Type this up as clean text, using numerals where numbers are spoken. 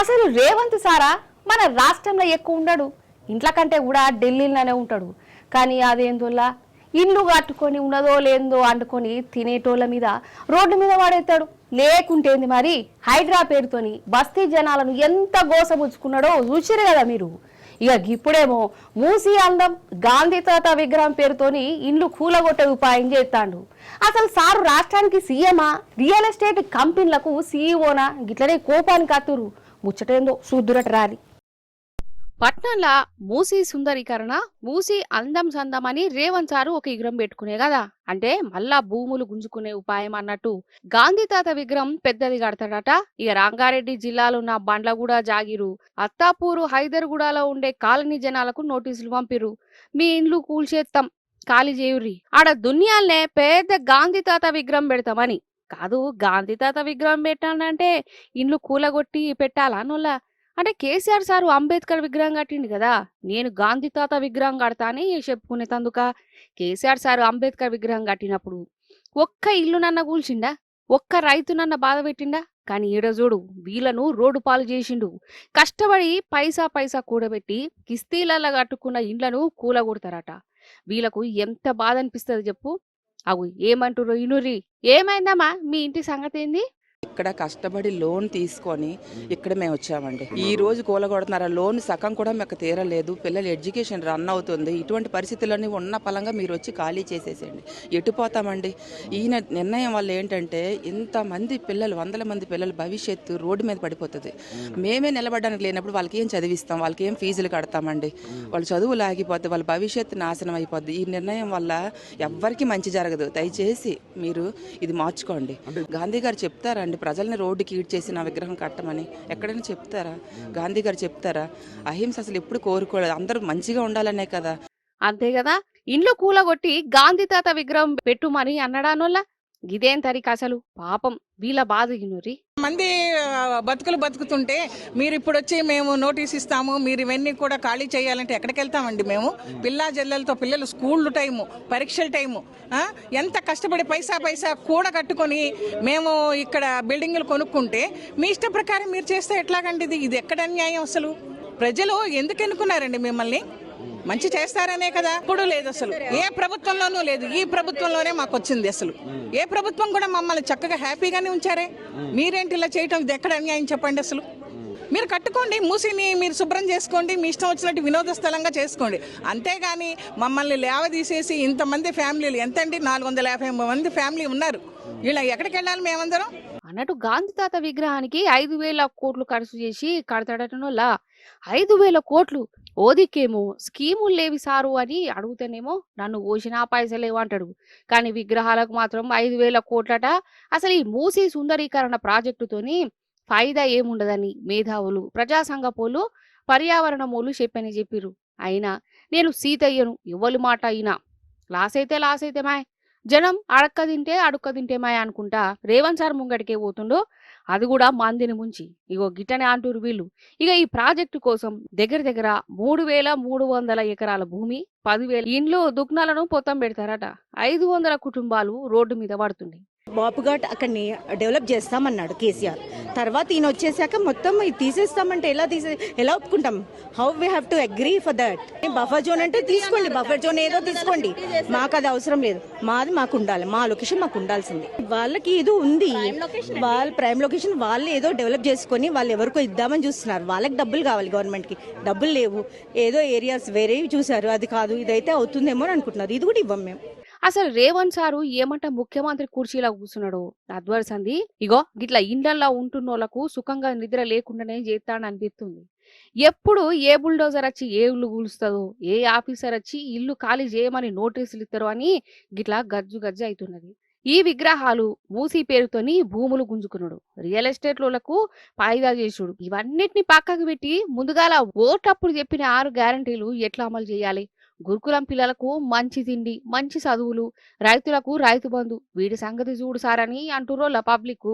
అసలు రేవంత్ సారా మన రాష్ట్రంలో ఎక్కువ ఉండడు, ఇంట్ల కంటే కూడా ఢిల్లీలోనే ఉంటాడు. కానీ అదేందోలా ఇల్లు కట్టుకొని ఉన్నదో లేదో అంటుకొని తినేటోళ్ళ మీద రోడ్డు మీద వాడేస్తాడు. లేకుంటేంది మరి హైడ్రా పేరుతోని బస్తీ జనాలను ఎంత గోసపుచ్చుకున్నాడో చూసిరు కదా మీరు. ఇక ఇప్పుడేమో మూసీ అందం గాంధీ తాత విగ్రహం పేరుతోని ఇండ్లు కూలగొట్టే ఉపాయం చేస్తాడు. అసలు సారు రాష్ట్రానికి సీఎమా, రియల్ ఎస్టేట్ కంపెనీలకు సీఈఓనా, గిట్లనే కోపానికి అత్తురు. ముచ్చటేందో చూద్దురట రాని. పట్నంలో మూసీ సుందరీకరణ, మూసీ అందం సందం అని రేవంత్ సారు ఒక విగ్రహం పెట్టుకునే కదా, అంటే మళ్ళా భూములు గుంజుకునే ఉపాయం అన్నట్టు గాంధీ తాత విగ్రహం పెద్దది కడతాడట. ఇక రంగారెడ్డి జిల్లాలో ఉన్న బండ్లగూడ జాగిరు, అత్తాపూరు, హైదర్గూడలో ఉండే కాలనీ జనాలకు నోటీసులు పంపిరు. మీ ఇండ్లు కూల్చేస్తాం, ఖాళీ చేయుర్రి, ఆడ దునియాలనే పెద్ద గాంధీ తాత విగ్రహం పెడతామని. కాదు, గాంధీ తాత విగ్రహం పెట్టాలంటే ఇండ్లు కూలగొట్టి పెట్టాలా నోళ్ళ? అంటే కేసీఆర్ సారు అంబేద్కర్ విగ్రహం కట్టిండు కదా, నేను గాంధీ తాత విగ్రహం కడతా అని చెప్పుకునే తందుక. కేసీఆర్ సారు అంబేద్కర్ విగ్రహం కట్టినప్పుడు ఒక్క ఇల్లునన్న కూల్చిండా, ఒక్క రైతునన్న బాధ పెట్టిండా? కానీ ఈడజోడు వీళ్ళను రోడ్డు పాలు చేసిండు. కష్టపడి పైసా పైసా కూడబెట్టి కిస్తీలల్లా కట్టుకున్న ఇండ్లను కూలగొడతారట. వీళ్ళకు ఎంత బాధ అనిపిస్తుంది చెప్పు. అవు ఏమంటుర్రో ఇనుర్రి. ఏమైందమ్మా మీ ఇంటి సంగతి ఏంది? ఇక్కడ కష్టపడి లోన్ తీసుకొని ఇక్కడ మేము వచ్చామండి. ఈ రోజు కూలగొడుతున్నారు. ఆ లోన్ సగం కూడా మాకు తీరలేదు. పిల్లల ఎడ్యుకేషన్ రన్ అవుతుంది. ఇటువంటి పరిస్థితులన్నీ ఉన్న పలంగా మీరు వచ్చి ఖాళీ చేసేసేయండి. ఎటు పోతామండి? ఈ నిర్ణయం వల్ల ఏంటంటే ఇంతమంది పిల్లలు, వందల మంది పిల్లల భవిష్యత్తు రోడ్డు మీద పడిపోతుంది. మేమే నిలబడడానికి లేనప్పుడు వాళ్ళకి ఏం చదివిస్తాం, వాళ్ళకి ఏం ఫీజులు కడతామండి? వాళ్ళ చదువులు ఆగిపోద్ది, వాళ్ళ భవిష్యత్తు నాశనం అయిపోద్ది. ఈ నిర్ణయం వల్ల ఎవ్వరికి మంచి జరగదు. దయచేసి మీరు ఇది మార్చుకోండి. గాంధీ గారు చెప్తారా ప్రజల్ని రోడ్డుకి ఈడ్చేసి నా విగ్రహం కట్టమని ఎక్కడైనా చెప్తారా? గాంధీ గారు చెప్తారా? అహింస అసలు ఎప్పుడు కోరుకోలేదు, అందరూ మంచిగా ఉండాలనే కదా. అంతే కదా, ఇండ్లు కూలగొట్టి గాంధీ తాత విగ్రహం పెట్టుమని అన్నడానోళ్ళ. ఇదేం తరిక అసలు? పాపం వీళ్ళ బాధ ఇనురి. మంది బతుకులు బతుకుతుంటే మీరు ఇప్పుడు వచ్చి మేము నోటీస్ ఇస్తాము, మీరు ఇవన్నీ కూడా ఖాళీ చేయాలంటే ఎక్కడికి వెళ్తామండి మేము? పిల్లా జల్లలతో పిల్లలు స్కూల్ టైము, పరీక్షల టైము, ఎంత కష్టపడి పైసా కూడా కట్టుకొని మేము ఇక్కడ బిల్డింగ్లు కొనుక్కుంటే మీ ఇష్ట ప్రకారం మీరు చేస్తే ఎట్లాగండి? ఇది ఎక్కడ అన్యాయం అసలు? ప్రజలు ఎందుకు ఎన్నుకున్నారండి మిమ్మల్ని? మంచి చేస్తారనే కదా. ఇప్పుడు లేదు అసలు, ఏ ప్రభుత్వంలోనూ లేదు. ఈ ప్రభుత్వంలోనే మాకు వచ్చింది. అసలు ఏ ప్రభుత్వం కూడా మమ్మల్ని చక్కగా హ్యాపీగానే ఉంచారే. మీరేంటి ఇలా చేయటం? ఇది ఎక్కడ అన్యాయం చెప్పండి అసలు? మీరు కట్టుకోండి, మూసిని మీరు శుభ్రం చేసుకోండి, మీ ఇష్టం వచ్చినట్టు వినోద స్థలంగా చేసుకోండి. అంతేగాని మమ్మల్ని లేవదీసేసి ఇంతమంది ఫ్యామిలీలు, ఎంతండి 450 మంది ఫ్యామిలీ ఉన్నారు, వీళ్ళ ఎక్కడికి వెళ్ళాలి మేమందరం అన్నట్టు గాంధీ తాత విగ్రహానికి 5,000 కోట్లు ఖర్చు చేసి కడతాడటనోలా. 5,000 కోట్లు ఓదికేమో స్కీములు లేవి సారు అని అడుగుతానేమో నన్ను ఓసినా పైసలేవు అంటాడు. కానీ విగ్రహాలకు మాత్రం 5,000 కోట్లట. అసలు ఈ మూసీ సుందరీకరణ ప్రాజెక్టుతోని ఫాయిదా ఏముండదని మేధావులు, ప్రజా సంఘపోలు, పర్యావరణమోలు చెప్పిర్రు. అయినా నేను సీతయ్యను, ఎవ్వలు మాట అయినా లాస్ అయితే మాయ్, జనం అడక్క తింటే మాయ అనుకుంటా రేవంత్ సార్ ముంగడికే పోతుండో, అది కూడా మందిని ముంచి. ఇగో గిట్టనే అంటూరు వీళ్ళు. ఇక ఈ ప్రాజెక్టు కోసం దగ్గర 3,300 ఎకరాల భూమి, 10,000 ఇండ్లు, దుకాణాలను పొత్తం పెడతారట. 500 కుటుంబాలు రోడ్డు మీద పడుతుంది. బాపుఘాట్ అక్కడిని డెవలప్ చేస్తామన్నాడు కేసీఆర్. తర్వాత ఈయన వచ్చేసాక మొత్తం తీసేస్తామంటే ఎలా ఒప్పుకుంటాం? How we have to agree for that? Buffer zone అంటే తీసుకోండి, బఫర్ జోన్ ఏదో తీసుకోండి, మాకు అది అవసరం లేదు. మాకు ఉండాలి, మా లొకేషన్ మాకు ఉండాల్సింది. వాళ్ళకి ఇది ఉంది, వాళ్ళ ప్రైమ్ లొకేషన్ వాళ్ళు ఏదో డెవలప్ చేసుకొని వాళ్ళు ఎవరికో ఇద్దామని చూస్తున్నారు. వాళ్ళకి డబ్బులు కావాలి, గవర్నమెంట్కి డబ్బులు లేవు. ఏదో ఏరియాస్ వేరేవి చూసారు, అది కాదు ఇదైతే అవుతుందేమో అని అనుకుంటున్నారు. ఇది కూడా ఇవ్వం మేము. అసలు రేవంత్ సారు ఏమంట ముఖ్యమంత్రి కుర్చీలో కూర్చున్నాడు అద్వరసంది. ఇగో గిట్లా ఇండ్లల్లో ఉంటున్నోళ్లకు సుఖంగా నిద్ర లేకుండానే చేస్తాడని అనిపిస్తుంది. ఎప్పుడు ఏ బుల్డోజర్ వచ్చి ఏ ఇల్లు కూలుస్తుందో, ఏ ఆఫీసర్ వచ్చి ఇల్లు ఖాళీ చేయమని నోటీసులు ఇస్తారో అని గిట్లా గజ్జు అవుతున్నది. ఈ విగ్రహాలు మూసీ పేరుతోని భూములు గుంజుకున్నాడు, రియల్ ఎస్టేట్లకు పాయిదా చేసుడు, ఇవన్నిటిని పక్కకు పెట్టి ముందుగాల ఓటప్పుడు చెప్పిన 6 గ్యారంటీలు ఎట్లా అమలు చేయాలి? గురుకులం పిల్లలకు మంచి తిండి, మంచి చదువులు, రైతులకు రైతు బంధు, వీడి సంగతి చూడు సారని అంటుర్రోళ్ళ పబ్లిక్.